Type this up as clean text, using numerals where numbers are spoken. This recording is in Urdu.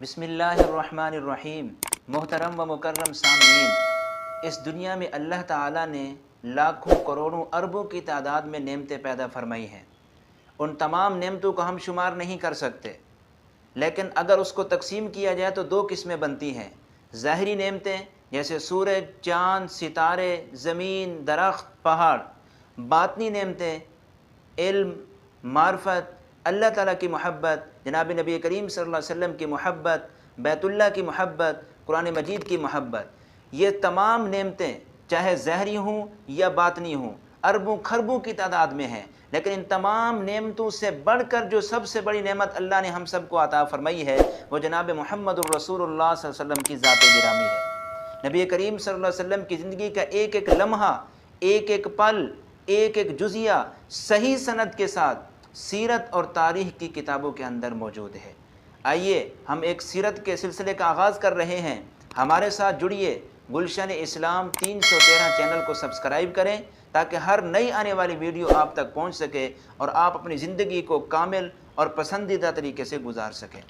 بسم اللہ الرحمن الرحیم۔ محترم و مکرم سامعین، اس دنیا میں اللہ تعالیٰ نے لاکھوں کروڑوں اربوں کی تعداد میں نعمتیں پیدا فرمائی ہیں۔ ان تمام نعمتوں کو ہم شمار نہیں کر سکتے، لیکن اگر اس کو تقسیم کیا جائے تو دو قسمیں بنتی ہیں۔ ظاہری نعمتیں جیسے سورج، چاند، ستارے، زمین، درخت، پہاڑ۔ باطنی نعمتیں علم، معرفت، اللہ تعالیٰ کی محبت، جناب نبی کریم صلی اللہ علیہ وسلم کی محبت، بیت اللہ کی محبت، قرآن مجید کی محبت۔ یہ تمام نعمتیں چاہے ظاہری ہوں یا باطنی ہوں، اربوں کھربوں کی تعداد میں ہیں، لیکن ان تمام نعمتوں سے بڑھ کر جو سب سے بڑی نعمت اللہ نے ہم سب کو عطا فرمائی ہے وہ جناب محمد الرسول اللہ صلی اللہ علیہ وسلم کی ذات گرامی ہے۔ نبی کریم صلی اللہ علیہ وسلم کی زندگی کا ایک ایک لمحہ، ایک ایک پل، ایک ایک جزیہ صحیح سند کے ساتھ سیرت اور تاریخ کی کتابوں کے اندر موجود ہے۔ آئیے ہم ایک سیرت کے سلسلے کا آغاز کر رہے ہیں۔ ہمارے ساتھ جڑیے، گلشن اسلام 313 چینل کو سبسکرائب کریں تاکہ ہر نئی آنے والی ویڈیو آپ تک پہنچ سکے اور آپ اپنی زندگی کو کامل اور پسندیدہ طریقے سے گزار سکیں۔